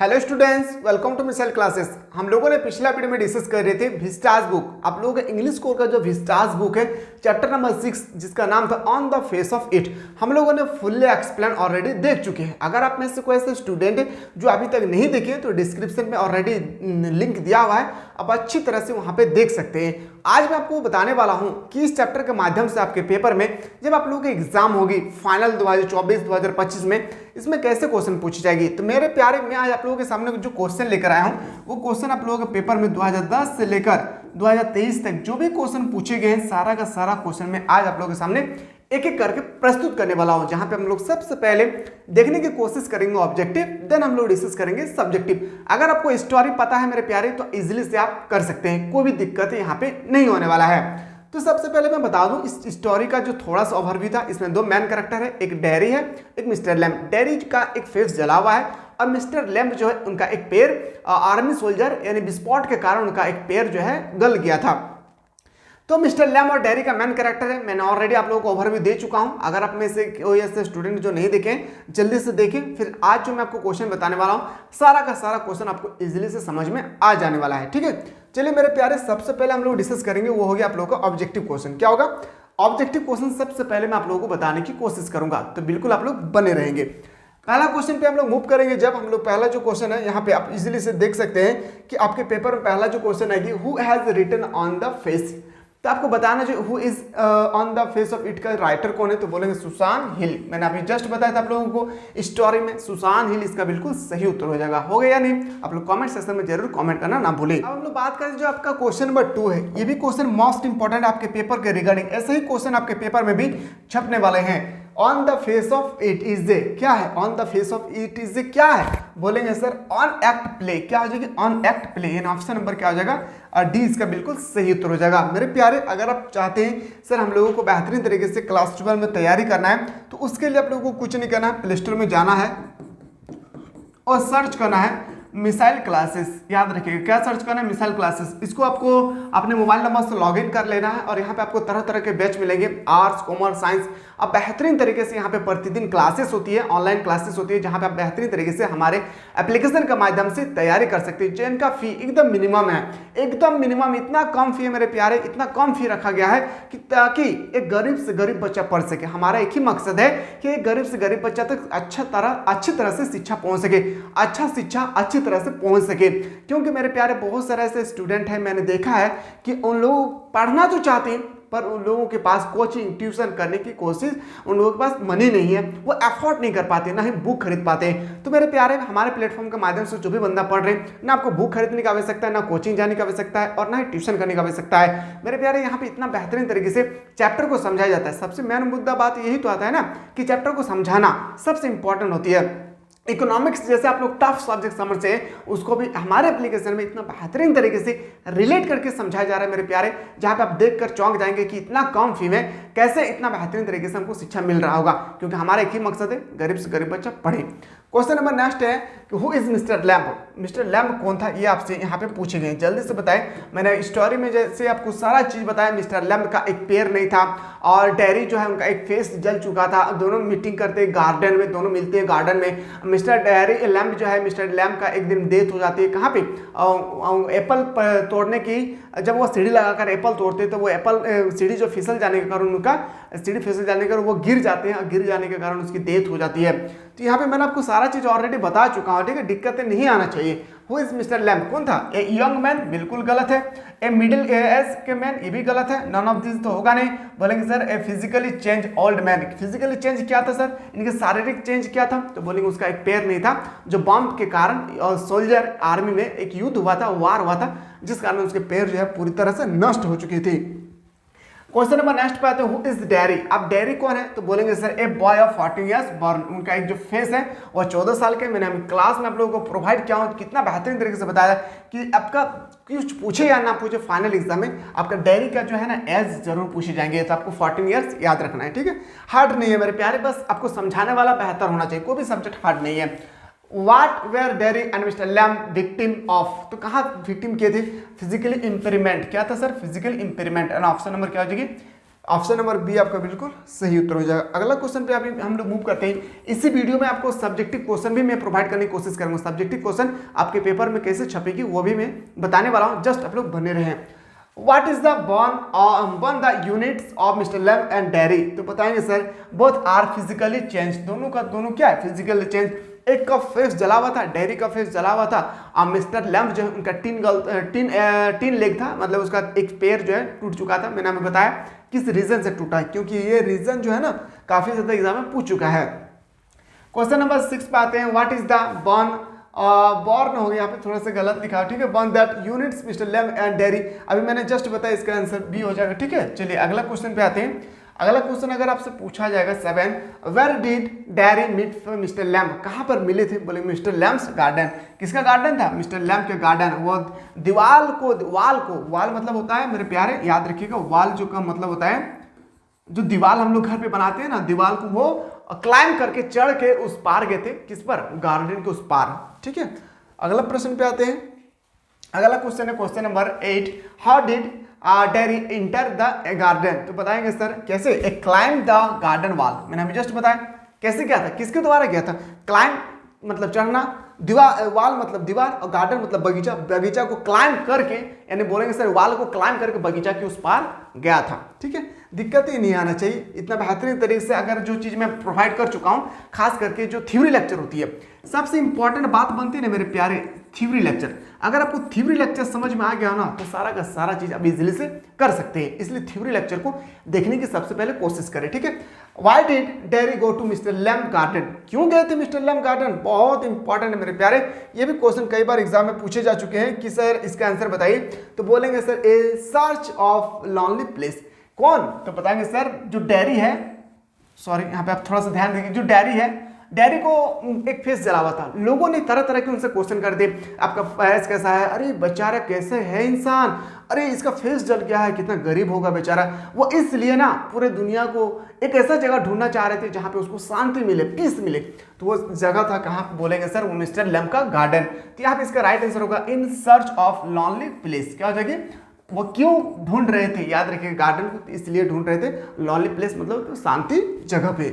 Hello students, welcome to missile classes. हम लोगों ने पिछला वीडियो में डिस्कस कर रहे थे विस्टास बुक। आप लोगों का इंग्लिश कोर का जो विस्टास बुक है चैप्टर नंबर 6 जिसका नाम था on the face of it, हम लोगों ने फुल्ली एक्सप्लेन ऑलरेडी देख चुके हैं। अगर आप में से कोई ऐसे स्टूडेंट है जो अभी तक नहीं देखे तो डिस्क्रिप्शन में ऑलरेडी लिंक दिया हुआ है, आप अच्छी तरह से वहां पे देख सकते हैं। आज मैं आपको बताने वाला हूं कि इस चैप्टर के माध्यम से आपके पेपर में जब आप लोगों की एग्जाम होगी फाइनल 2024-2025 में, इसमें कैसे क्वेश्चन पूछी जाएगी। तो मेरे प्यारे, मैं आज आप लोगों के सामने जो क्वेश्चन लेकर आया हूं वो क्वेश्चन आप लोगों के पेपर में 2010 से लेकर 2023 तक जो भी क्वेश्चन पूछे गए हैं सारा का सारा क्वेश्चन में आज आप लोगों के सामने एक एक करके प्रस्तुत करने वाला हूं, जहां पे हम लोग सबसे पहले देखने की कोशिश करेंगे ऑब्जेक्टिव, देन हम लोग डिस्कस करेंगे सब्जेक्टिव। अगर आपको स्टोरी पता है मेरे प्यारे तो इजीली से आप कर सकते हैं, कोई भी दिक्कत यहाँ पे नहीं होने वाला है। तो सबसे पहले मैं बता दूं इस स्टोरी का जो थोड़ा सा ओवरव्यू था। इसमें दो मेन कैरेक्टर है, एक डैरी है, एक मिस्टर लैम्प। डैरी का एक फेस जला हुआ है और मिस्टर लैम्प जो है उनका एक पैर आर्मी सोल्जर यानी विस्फोट के कारण उनका एक पैर जो है गल गया था। तो मिस्टर लैम्प और डैरी का मेन कैरेक्टर है। मैंने ऑलरेडी आप लोगों को ओवरव्यू दे चुका हूं। अगर आप में से कोई ऐसे स्टूडेंट जो नहीं देखें जल्दी से देखें। फिर आज जो मैं आपको क्वेश्चन बताने वाला हूं सारा का सारा क्वेश्चन आपको इजीली से समझ में आ जाने वाला है, ठीक है। चलिए मेरे प्यारे, सबसे पहले हम लोग डिस्कस करेंगे वो हो गया आप लोगों का ऑब्जेक्टिव क्वेश्चन। क्या होगा ऑब्जेक्टिव क्वेश्चन, सबसे पहले मैं आप लोगों को बताने की कोशिश करूंगा, तो बिल्कुल आप लोग बने रहेंगे। पहला क्वेश्चन पे हम लोग मूव करेंगे। जब हम लोग पहला जो क्वेश्चन है यहाँ पे आप इजीली से देख सकते हैं कि आपके पेपर में पहला जो क्वेश्चन है कि who has written on the face. तो आपको बताना जो who is on the face of it का राइटर कौन है, तो बोलेंगे सुसान हिल। मैंने अभी जस्ट बताया था आप लोगों को स्टोरी में सुसान हिल इसका बिल्कुल सही उत्तर हो जाएगा। हो गया या नहीं, आप लोग कमेंट सेक्शन में जरूर कमेंट करना ना भूलें। अब हम लोग बात करें जो आपका क्वेश्चन नंबर 2 है। ये भी क्वेश्चन मोस्ट इंपॉर्टेंट आपके पेपर के रिगार्डिंग, ऐसे ही क्वेश्चन आपके पेपर में भी छपने वाले हैं। On the face of it is a, क्या है on the face of it is a, क्या है बोलेंगे सर ऑन एक्ट प्ले। क्या हो जाएगी ऑन एक्ट प्ले, यानी ऑप्शन नंबर क्या हो जाएगा और डी इसका बिल्कुल सही उत्तर हो जाएगा। मेरे प्यारे, अगर आप चाहते हैं सर हम लोगों को बेहतरीन तरीके से क्लास 12 में तैयारी करना है तो उसके लिए आप लोगों को कुछ नहीं करना है, प्ले स्टोर में जाना है और सर्च करना है मिसाइल क्लासेस। याद रखिएगा क्या सर्च करना है, मिसाइल क्लासेस। इसको आपको अपने मोबाइल नंबर से लॉगिन कर लेना है और यहाँ पे आपको तरह तरह के बैच मिलेंगे, आर्ट्स कॉमर्स साइंस। अब बेहतरीन तरीके से यहाँ पे प्रतिदिन क्लासेस होती है, ऑनलाइन क्लासेस होती है, जहाँ पे आप बेहतरीन तरीके से हमारे एप्लीकेशन के माध्यम से तैयारी कर सकते हैं। जिनका फी एकदम मिनिमम है, एकदम मिनिमम, इतना कम फी है मेरे प्यारे, इतना कम फी रखा गया है कि ताकि एक गरीब से गरीब बच्चा पढ़ सके। हमारा एक ही मकसद है कि एक गरीब से गरीब बच्चा तक अच्छी तरह से शिक्षा पहुंच सके, अच्छा शिक्षा अच्छी तरह से पहुंच सके। क्योंकि मेरे प्यारे बहुत सारे ऐसे स्टूडेंट हैं, मैंने देखा है कि उन लोग पढ़ना तो चाहते हैं पर उन लोगों के पास कोचिंग ट्यूशन करने की कोशिश, उन लोगों के पास मनी नहीं है, वो एफोर्ड नहीं कर पाते, ना ही बुक खरीद पाते हैं। तो मेरे प्यारे, हमारे प्लेटफॉर्म के माध्यम से जो भी बंदा पढ़ रहे हैं, ना आपको बुक खरीदने की आवश्यकता है, ना कोचिंग जाने की आवश्यकता है और ना ही ट्यूशन करने की आवश्यकता है। मेरे प्यारे, यहाँ पे इतना बेहतरीन तरीके से चैप्टर को समझाया जाता है। सबसे मेन मुद्दा बात यही तो आता है ना कि चैप्टर को समझाना सबसे इंपॉर्टेंट होती है। इकोनॉमिक्स जैसे आप लोग टफ सब्जेक्ट समझते हैं उसको भी हमारे एप्लीकेशन में इतना बेहतरीन तरीके से रिलेट करके समझाया जा रहा है मेरे प्यारे, जहां पे आप देखकर चौंक जाएंगे कि इतना कम फी में कैसे इतना बेहतरीन तरीके से हमको शिक्षा मिल रहा होगा। क्योंकि हमारा एक ही मकसद है, गरीब से गरीब बच्चा पढ़े। क्वेश्चन नंबर नेक्स्ट है कि who is mister Lamp. Mister Lamp कौन था ये आपसे यहाँ पे पूछे गए, जल्दी से बताएं। मैंने स्टोरी में जैसे आपको सारा चीज बताया, मिस्टर लैम्प का एक पैर नहीं था और डैरी जो है उनका एक फेस जल चुका था। दोनों मीटिंग करते हैं गार्डन में, दोनों मिलते हैं गार्डन में। मिस्टर डैरी लैम्प जो है, मिस्टर लैम्प का एक दिन डेथ हो जाती है। कहाँ पे एप्पल तोड़ने की, जब वो सीढ़ी लगाकर एप्पल तोड़ते तो वो एप्पल सीढ़ी जो फिसल जाने के कारण उनका सीढ़ी फिसल जाने के कारण वो गिर जाते हैं और गिर जाने के कारण उसकी डेथ हो जाती है। तो यहाँ पे मैंने आपको सारा चीज ऑलरेडी बता चुका हूँ, ठीक है, दिक्कतें नहीं आना चाहिए। हु इज मिस्टर लैम्प कौन था, ए यंग मैन, बिल्कुल गलत है। ए मिडिल एज के मैन, ये भी गलत है। नन ऑफ दिस तो होगा नहीं। बोलेंगे sir a physically change old man. Physically change क्या था सर, इनके शारीरिक चेंज क्या था, तो बोलेंगे उसका एक पैर नहीं था जो बम के कारण और सोल्जर आर्मी में एक युद्ध हुआ था, वार हुआ था, जिस कारण उसके पैर जो है पूरी तरह से नष्ट हो चुकी थी। क्वेश्चन नंबर नेक्स्ट पे आते हैं, हु इज डैरी। अब डैरी कौन है, तो बोलेंगे sir a boy of 14 years burn. उनका एक जो फेस है वो 14 साल के। मैंने अभी क्लास में आप लोगों को प्रोवाइड किया हूँ, कितना बेहतरीन तरीके से बताया कि आपका कुछ पूछे या ना पूछे फाइनल एग्जाम में आपका डैरी का जो है ना एज जरूर पूछे जाएंगे। तो आपको 14 ईयर्स याद रखना है, ठीक है। हार्ड नहीं है मेरे प्यारे, बस आपको समझाने वाला बेहतर होना चाहिए, कोई भी सब्जेक्ट हार्ड नहीं है। What were Derry and Mr. Lamb victim of? तो कहाँ विक्टिम किए थे, फिजिकली इम्पेयरमेंट। क्या था sir, physical impairment. And option number क्या हो जाएगी ऑप्शन नंबर बी आपका बिल्कुल सही उत्तर हो जाएगा। अगला क्वेश्चन पे अभी हम लोग मूव करते हैं। इसी वीडियो में आपको सब्जेक्टिव क्वेश्चन भी मैं प्रोवाइड करने की कोशिश करूंगा। सब्जेक्टिव क्वेश्चन आपके पेपर में कैसे छपेगी वो भी मैं बताने वाला हूं, जस्ट आप लोग बने रहें। What is the one the units of mister Lamb and Derry? तो बताएंगे sir both are physically change, दोनों का दोनों क्या है, फिजिकली चेंज। एक का फेस जला हुआ था, डेरी का फेस जला हुआ था, और मिस्टर लैम्प जो है उनका तीन लेग था, मतलब उसका एक पैर जो है टूट चुका था। मैंने हमें बताया किस रीजन से टूटा है, क्योंकि ये रीजन जो है ना काफी ज्यादा एग्जाम में पूछ चुका है। क्वेश्चन नंबर 6 पे आते हैं। व्हाट इज द बॉर्न हो गया, यहाँ पे थोड़ा सा गलत लिखा है, ठीक है। One that units mister Lamb and dairy, अभी मैंने जस्ट बताया, इसका आंसर बी हो जाएगा, ठीक है। चलिए अगला क्वेश्चन पे आते हैं। अगला क्वेश्चन अगर आपसे पूछा जाएगा 7, where did Derry meet mister Lamp? कहाँ पर मिले थे? बोले मिस्टर लैम्प्स गार्डन। किसका गार्डन था? मिस्टर लैम्प के गार्डन। वो वाल मतलब होता है मेरे प्यारे, याद रखिएगा, वाल जो का मतलब होता है जो दीवार हम लोग घर पे बनाते हैं ना, दीवार को वो क्लाइंब करके चढ़ के उस पार गए थे। किस पर? गार्डन के उस पार, ठीक है। अगला प्रश्न पे आते हैं। अगला क्वेश्चन है question number 8, how did dairy enter the garden? तो बताएंगे सर कैसे? ए क्लाइंब द गार्डन वॉल, मैंने अभी जस्ट बताया कैसे गया था, किसके द्वारा गया था। क्लाइंब मतलब चढ़ना, दीवार, वाल मतलब दीवार, और गार्डन मतलब बगीचा। बगीचा को क्लाइंब करके, यानी बोलेंगे सर वाल को क्लाइंब करके बगीचा के उस पार गया था, ठीक है। दिक्कत ही नहीं आना चाहिए, इतना बेहतरीन तरीके से अगर जो चीज मैं प्रोवाइड कर चुका हूं, खास करके जो थ्योरी लेक्चर होती है, सबसे इंपॉर्टेंट बात बनती है ना मेरे प्यारे, थ्योरी लेक्चर। अगर आपको थ्योरी लेक्चर समझ में आ गया ना तो सारा का सारा चीज आप इजीली से कर सकते हैं। इसलिए थ्योरी लेक्चर को देखने की सबसे पहले कोशिश करें, ठीक है। Why did Derry go to mister Lamp garden? क्यों गए थे मिस्टर लैम्प गार्डन? बहुत इंपॉर्टेंट है मेरे प्यारे, ये भी क्वेश्चन कई बार एग्जाम में पूछे जा चुके हैं कि सर इसका आंसर बताइए। तो बोलेंगे sir A search of lonely place. कौन? तो बताएंगे सर जो डेरी है, सॉरी यहाँ पे आप थोड़ा सा ध्यान देंगे, जो डेरी है, डेरी को एक फेस जला हुआ था। लोगों ने तरह तरह के उनसे क्वेश्चन कर दिए, आपका फेस कैसा है? अरे बेचारा कैसे है इंसान, अरे इसका फेस जल गया है, कितना गरीब होगा बेचारा। वो इसलिए ना पूरे दुनिया को एक ऐसा जगह ढूंढना चाह रहे थे जहां पे उसको शांति मिले, पीस मिले। तो वो जगह था कहाँ? बोलेंगे सर वो मिस्टर लैम्प का गार्डन। तो यहाँ पे इसका राइट आंसर होगा in search of lonely place. क्या हो जाएगी? वो क्यों ढूंढ रहे थे? याद रखिए गार्डन को इसलिए ढूंढ रहे थे, लॉनली प्लेस मतलब तो शांति जगह पे।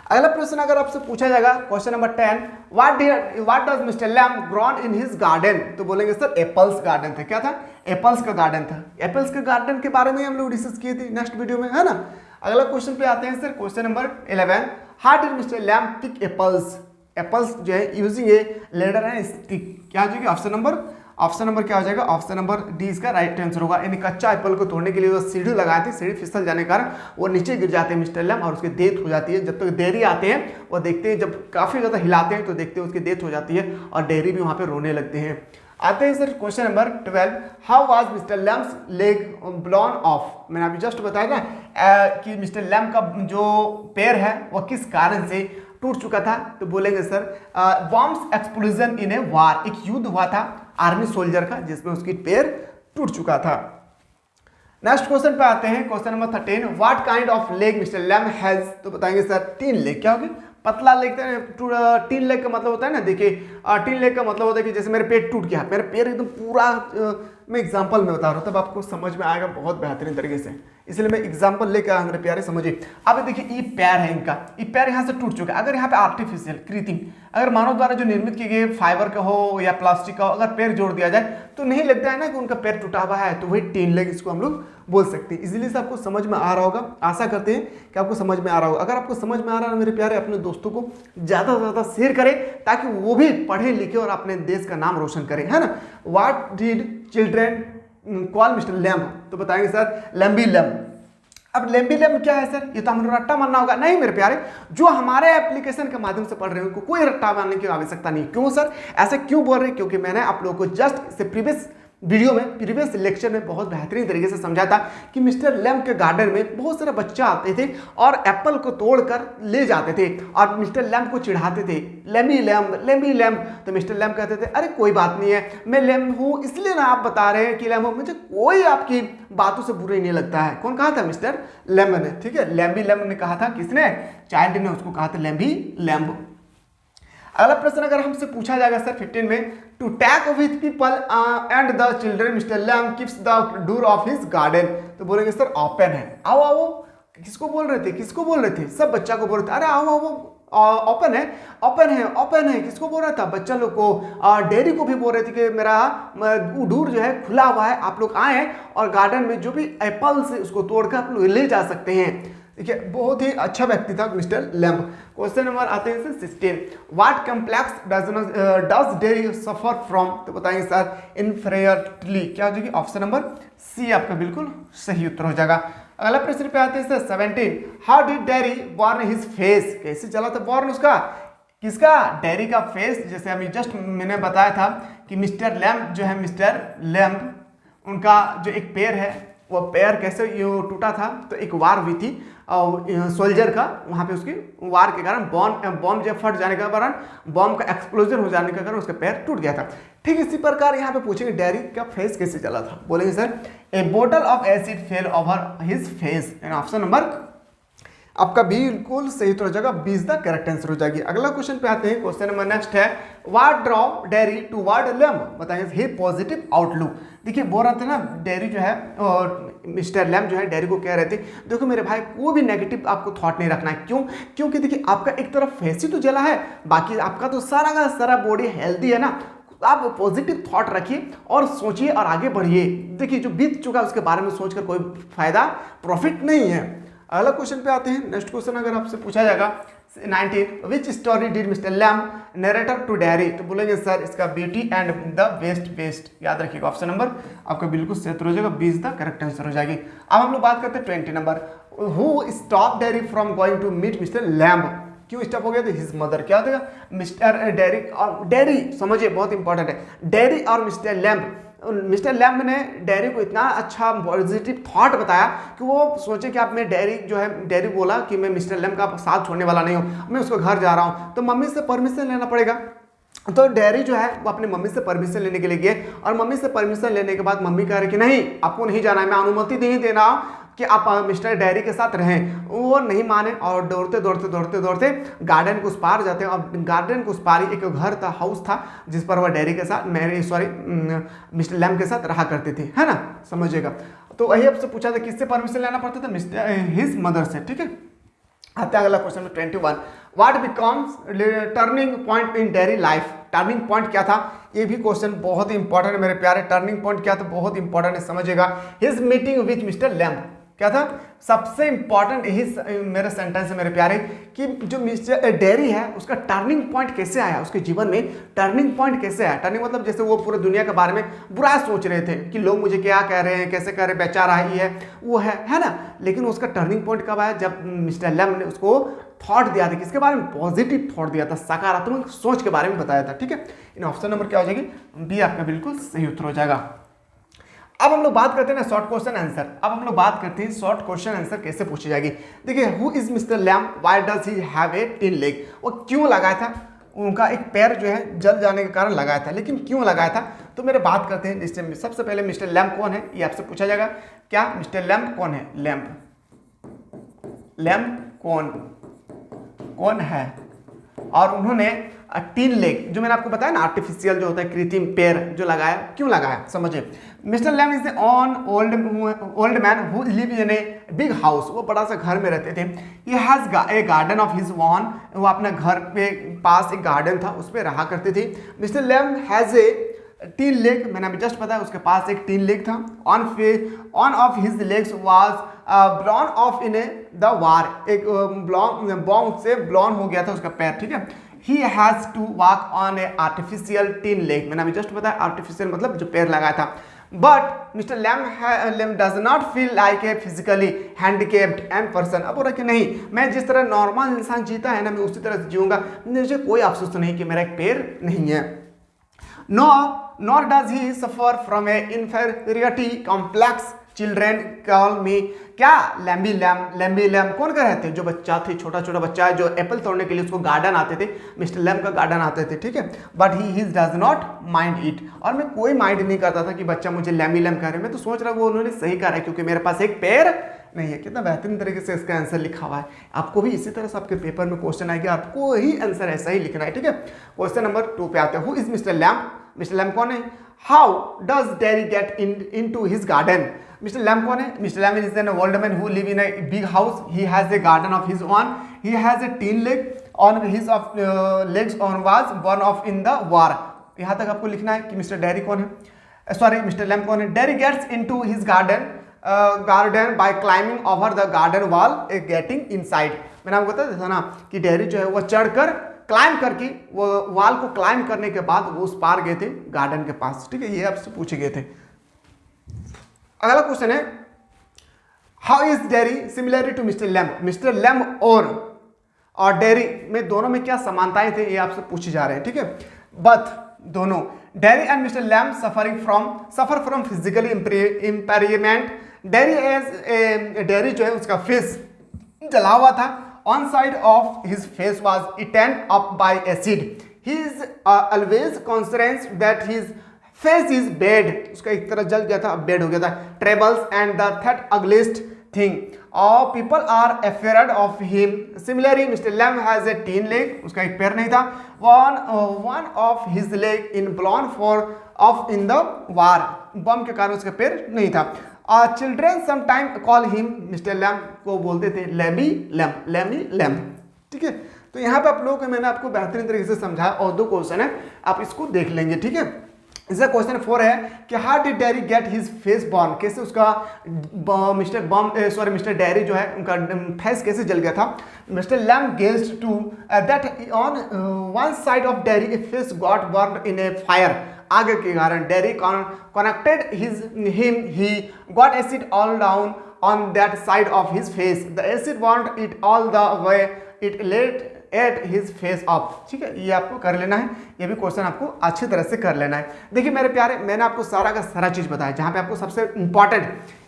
अगला प्रश्न अगर आपसे पूछा जाएगा question number 10, what does mister lamp grown in his garden? तो बोलेंगे सर एप्पल्स गार्डन था। क्या था? एप्पल्स का गार्डन था। एप्पल्स के गार्डन के बारे में हम लोग डिस्कस किए थे नेक्स्ट वीडियो में, है ना। अगला क्वेश्चन पे आते हैं sir question number 11, how did mister Lamp pick apples? Apples जो है using a ladder and stick. क्या हो जाएगा ऑप्शन नंबर क्या हो जाएगा? ऑप्शन नंबर डी इसका राइट आंसर होगा। यानी कच्चा एप्पल को तोड़ने के लिए वो सीढ़ी लगाए थे, सीढ़ी फिसल जाने के कारण वो नीचे गिर जाते हैं मिस्टर लैम्प और उसकी डेथ हो जाती है। जब तक डेयरी आते हैं वो देखते हैं, जब काफ़ी ज़्यादा हिलाते हैं तो देखते हैं उसकी डेथ हो जाती है और डेयरी भी वहाँ पे रोने लगते हैं। आते हैं sir question number 12, how was mister lamps leg blown of? मैंने अभी जस्ट बताया ना कि मिस्टर लैम्प का जो पैर है वो किस कारण से टूट चुका था। तो बोलेंगे सर बॉम्ब्स एक्सप्लोजन इन ए वार, एक युद्ध हुआ था आर्मी सोल्जर का जिसमें उसकी पैर टूट चुका था। नेक्स्ट क्वेश्चन पे आते हैं question number 13, what kind of leg mister lamp has? तो बताएंगे सर 3 लेग। क्या होगी? पतला लेग, 3 लेग का मतलब होता है ना, देखिए 3 लेग का मतलब होता है कि जैसे मेरे पेट टूट गया, मेरा पैर एकदम पूरा, मैं एग्जांपल में बता रहा हूँ तब आपको समझ में आएगा बहुत बेहतरीन तरीके से, इसलिए मैं एग्जांपल लेकर आया मेरे प्यारे, समझिए। अब देखिए ये पैर है इनका, ये पैर यहाँ से टूट चुका है। अगर यहाँ पे आर्टिफिशियल कृत्रिम, अगर मानव द्वारा जो निर्मित किए गए फाइबर का हो या प्लास्टिक का हो, अगर पैर जोड़ दिया जाए तो नहीं लगता है ना कि उनका पैर टूटा हुआ है, तो वही 3 लेग इसको हम लोग बोल सकते हैं। इजीली से आपको समझ में आ रहा होगा, आशा करते हैं कि आपको समझ में आ रहा होगा। अगर आपको समझ में आ रहा है मेरे प्यारे, अपने दोस्तों को ज़्यादा से ज़्यादा शेयर करें ताकि वो भी पढ़े लिखे और अपने देश का नाम रोशन करें, है ना। What did children call mister lamp? तो बताएंगे सर लैम्बी लैम्प। अब लैम्बी लैम्प क्या है सर? ये तो हम लोग रट्टा मारना होगा। नहीं मेरे प्यारे, जो हमारे एप्लीकेशन के माध्यम से पढ़ रहे हैं उनको कोई रट्टा मारने की आवश्यकता नहीं। क्यों सर ऐसे क्यों बोल रहे हैं? क्योंकि मैंने आप लोगों को जस्ट से प्रीवियस वीडियो में, प्रीवियस लेक्चर में बहुत बेहतरीन तरीके से समझा था कि मिस्टर लैम्प के गार्डन में बहुत सारे बच्चे आते थे और एप्पल को तोड़कर ले जाते थे और मिस्टर लैम्प को चिढ़ाते थे, लैम्बी लैम्प लैम्बी लैम्प। तो मिस्टर लैम्प कहते थे अरे कोई बात नहीं है, मैं लैम्प हूँ इसलिए ना आप बता रहे हैं कि लैम्प, मुझे कोई आपकी बातों से बुरा ही नहीं लगता है। कौन कहा था? मिस्टर लैम्प ने, ठीक है। लैम्बी लैम्प ने कहा था, किसने? चाइल्ड ने उसको कहा था लैम्बी लैम्प। अगला प्रश्न अगर हमसे पूछा जाएगा सर 15 में, to talk with people and the children mister Lamb keeps the door of his garden, तो बोलेंगे सर ओपन है। आओ आओ, किसको बोल रहे थे, किसको बोल रहे थे, सब बच्चा को बोल रहे थे, अरे आओ आओ ओपन है ओपन है ओपन है, किसको बोल रहा था, बच्चा लोग को, डेयरी को भी बोल रहे थे कि मेरा डोर जो है खुला हुआ है, आप लोग आए और गार्डन में जो भी एप्पल्स है उसको तोड़कर आप लोग ले जा सकते हैं। देखिए बहुत ही अच्छा व्यक्ति था मिस्टर लैम्ब। क्वेश्चन नंबर आते हैं sir 16, what complex does dairy suffer from, तो बताएंगे सर इन्फेरियरिटी, क्या हो जाएगी, ऑप्शन नंबर सी आपका बिल्कुल सही उत्तर हो जाएगा। अगला प्रश्न पे आते हैं sir 17, how did dairy born his face, कैसे चला था बॉर्न उसका, किसका, डेयरी का फेस। जैसे अभी जस्ट मैंने बताया था कि मिस्टर लैम्ब जो है, मिस्टर लैम्ब उनका जो एक पैर है वो पैर कैसे टूटा था, तो एक वार हुई थी सोल्जर का, वहाँ पे उसकी वार के कारण बॉम्ब जब फट जाने के कारण, बॉम्ब का एक्सप्लोजन हो जाने के कारण उसका पैर टूट गया था। ठीक इसी प्रकार यहाँ पे पूछेंगे डेयरी का फेस कैसे चला था, बोलेंगे सर ए बोतल of acid fail over his face, option number आपका बिल्कुल सही उत्तर हो जाएगा, 20 द करेक्ट आंसर हो जाएगी। अगला क्वेश्चन पे आते हैं, क्वेश्चन नंबर नेक्स्ट है, what draw dairy toward lamb, बताएंगे हे पॉजिटिव आउटलुक। देखिए बोल रहे थे ना, डेयरी जो है और मिस्टर लैम्ब जो है डेयरी को कह रहे थे, देखो मेरे भाई कोई भी नेगेटिव आपको थॉट नहीं रखना है, क्यों, क्योंकि देखिए आपका एक तरफ फेस ही तो जला है, बाकी आपका तो सारा का सारा बॉडी हेल्दी है ना, आप पॉजिटिव थॉट रखिए और सोचिए और आगे बढ़िए। देखिए जो बीत चुका है उसके बारे में सोचकर कोई फायदा प्रॉफिट नहीं है। अगला क्वेश्चन पे आते हैं, नेक्स्ट क्वेश्चन अगर आपसे पूछा जाएगा 19, which story did Mister Lamb narrator to Derry, तो बोलेंगे सर इसका ब्यूटी एंड द बेस्ट, याद रखिएगा ऑप्शन नंबर आपका बिल्कुल सही उत्तर हो जाएगा, 20 द करेक्ट आंसर हो जाएगी। अब हम लोग बात करते हैं 20 number, who stop Derry from going to meet mister Lamb, क्यों स्टॉप हो गया था, हिज मदर, क्या होगा मिस्टर डेयरी और डेयरी, समझिए बहुत इंपॉर्टेंट है, डेयरी और मिस्टर लैम्ब ने डेयरी को इतना अच्छा पॉजिटिव थॉट बताया कि वो सोचे कि आप मैं डेयरी जो है, डेयरी बोला कि मैं मिस्टर लैम्ब का साथ छोड़ने वाला नहीं हूँ, मैं उसको घर जा रहा हूँ, तो मम्मी से परमिशन लेना पड़ेगा। तो डेयरी जो है वो अपनी मम्मी से परमिशन लेने के लिए गए और मम्मी से परमिशन लेने के बाद मम्मी कह रही कि नहीं आपको नहीं जाना है, मैं अनुमति नहीं दे रहा हूँ कि आप मिस्टर डेयरी के साथ रहें। वो नहीं माने और दौड़ते गार्डन को उस पार जाते हैं और गार्डन को उस पार ही एक घर था, हाउस था, जिस पर वह डेयरी के साथ मिस्टर लैम्ब के साथ रहा करते थे, है ना, समझिएगा। तो वही आपसे पूछा था किससे परमिशन लेना पड़ता था, मिस्टर हिज मदर से, ठीक है। आता है अगला क्वेश्चन में 21, what becomes turning point in dairy life, turning point क्या था, ये भी क्वेश्चन बहुत ही इंपॉर्टेंट है मेरे प्यारे, टर्निंग पॉइंट क्या था बहुत इंपॉर्टेंट है, समझिएगा। His meeting with mister lamb, क्या था, सबसे इंपॉर्टेंट यही मेरा सेंटेंस है मेरे प्यारे, कि जो मिस्टर डेयरी है उसका टर्निंग पॉइंट कैसे आया, उसके जीवन में टर्निंग पॉइंट कैसे आया। टर्निंग मतलब जैसे वो पूरे दुनिया के बारे में बुरा सोच रहे थे कि लोग मुझे क्या कह रहे हैं, कैसे कह रहे हैं, बेचारा ही है वो है ना, लेकिन उसका टर्निंग पॉइंट कब आया, जब मिस्टर लैम्ब ने उसको थॉट दिया था, किसके बारे में, पॉजिटिव थॉट दिया था, सकारात्मक सोच के बारे में बताया था, ठीक है। इन ऑप्शन नंबर क्या हो जाएगी, बी आपका बिल्कुल सही उत्तर हो जाएगा। अब हम लोग बात करते हैं ना शॉर्ट क्वेश्चन आंसर, अब हम लोग बात करते हैं शॉर्ट क्वेश्चन आंसर कैसे पूछी जाएगी। देखिए who is mister lamb, why does he have a tin leg, वो क्यों लगाया था, उनका एक पैर जो है जल जाने के कारण लगाया था, लेकिन क्यों लगाया था, तो मेरे बात करते हैं जिससे सबसे पहले मिस्टर लैम्ब कौन है, ये आपसे पूछा जाएगा, क्या मिस्टर लैम्ब कौन है, लैम्ब कौन है, और उन्होंने टिन लेग जो मैंने आपको बताया ना, आर्टिफिशियल जो होता है कृत्रिम पैर जो लगाया, क्यों लगाया, समझिए। Mister lamb is on old man who live in a big house, वो बड़ा सा घर में रहते थे। He has a garden of his own, वो अपने घर पे पास एक गार्डन था उस पर रहा करते थे। Mister lamb has a tin leg, मैंने अभी जस्ट बताया उसके पास एक टिन लेग था। On off his legs was ब्लॉन of in the war, एक बॉम्ब से ब्लॉन हो गया था उसका पैर, ठीक है। He has to walk on a artificial tin leg, मैंने अभी जस्ट बताया आर्टिफिशियल मतलब जो पैर लगाया था। But mister lamb does not feel like a physically handicapped and person, अब बोल रहा कि नहीं मैं जिस तरह नॉर्मल इंसान जीता है ना मैं उसी तरह जीऊंगा, मुझे कोई अफसोस नहीं कि मेरा एक पैर नहीं है। Nor does he suffer from A inferiority complex, children call मी, क्या लैम्बी लैम्ब कौन कर रहे थे, जो बच्चा थे, छोटा बच्चा है जो एप्पल तोड़ने के लिए उसको गार्डन आते थे, मिस्टर लैम्ब का गार्डन आते थे, ठीक है। But he does not mind it, और मैं कोई माइंड नहीं करता था कि बच्चा मुझे लैम्बी लैम्ब कह रहे, मैं तो सोच रहा हूँ वो उन्होंने सही कहा है क्योंकि मेरे पास एक पैर नहीं है। कितना बेहतरीन तरीके से इसका आंसर लिखा हुआ है। आपको भी इसी तरह से आपके पेपर में क्वेश्चन आएगा, आपको ही आंसर ऐसा ही लिखना है, ठीक है। क्वेश्चन नंबर 2 पे आते हैं। Who is mister Lamp? Mister Lamp कौन है? How does dairy get into his garden? Mister Lamp कौन है? Mister lamp is an old man who live in a big house, he has a garden of his own, he has a tin leg on his of legs on was born of in the war. यहाँ तक आपको लिखना है कि mister dairy कौन है, sorry mister Lamp कौन है। Derry gets into his garden by climbing over the garden wall a getting inside. मैंने आपको बता था ना कि डैरी जो है वो चढ़कर क्लाइंब करके वो वॉल को क्लाइंब करने के बाद वो उस पार गए थे गार्डन के पास, ठीक है। ये आपसे पूछे गए थे। अगला क्वेश्चन है how is Derry similar to mister Lamp? Mister Lamp और डैरी में दोनों में क्या समानताएं थे, ये आपसे पूछे जा रहे हैं, ठीक है। बट दोनों dairy and mister lamp suffer from physically impairment. Dairy जो है उसका फेस जला हुआ था। On side of his face was eaten up by acid. He is always conscious that his face is bad. उसका एक तरह जल गया था, अब bad हो गया था. Troubles and the third ugliest thing. All people are afraid of him. Similarly, Mr. Lamb has a tin leg. उसका एक पैर नहीं था. One of his leg in blown for off in the war. बम के कारण उसका पैर नहीं था. Children sometime call him, mister lamp को बोलते थे लैमी लैम्प, ठीक है। तो यहाँ पे आप लोगों को मैंने आपको बेहतरीन तरीके से समझाया और 2 क्वेश्चन है, आप इसको देख लेंगे, ठीक है। इसका क्वेश्चन 4 है कि how did dairy get his face burn? कैसे उसका मिस्टर डैरी जो है उनका फेस कैसे जल गया था? Mister Lamp guessed to that on one side of Derry a face got burn in a fire. आग के कारण डैरी कनेक्टेड ही got acid all down on that side of his face. The acid want it all the way it let at his face of, ठीक है। ये आपको कर लेना है, ये भी क्वेश्चन आपको अच्छी तरह से कर लेना है। देखिए मेरे प्यारे, मैंने आपको सारा का सारा चीज बताया। जहां पे आपको सबसे इंपॉर्टेंट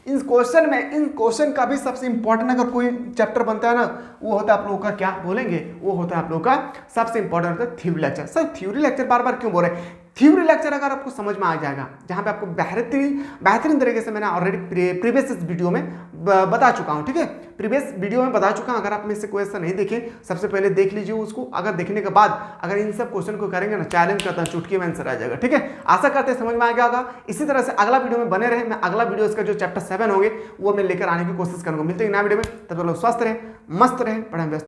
इन क्वेश्चन का भी सबसे इंपॉर्टेंट अगर कोई चैप्टर बनता है ना, वो होता है आप लोगों का, क्या बोलेंगे, वो होता है आप लोगों का सबसे इंपॉर्टेंट होता है theory lecture. Sir theory lecture बार बार क्यों बोल रहे हैं? थ्योरी लेक्चर अगर आपको समझ में आ जाएगा, जहां पे आपको बेहतरीन तरीके से मैंने ऑलरेडी प्रीवियस वीडियो में बता चुका हूं, ठीक है। प्रीवियस वीडियो में बता चुका हूं। अगर आप में से कोई ऐसा नहीं देखे, सबसे पहले देख लीजिए उसको। अगर देखने के बाद अगर इन सब क्वेश्चन को करेंगे ना, चैलेंज करता है, चुटकी में आंसर आ जाएगा, ठीक है। आशा करते हैं समझ में आ गया होगा। इसी तरह से अगला वीडियो में बने रहे। मैं अगला वीडियो इसका जो चैप्टर 7 होंगे वो मैं लेकर आने की कोशिश करूंगा। मिलते हैं नया वीडियो में, तब तक लोग स्वस्थ रहे, मस्त रहे, पढ़ाई व्यस्त।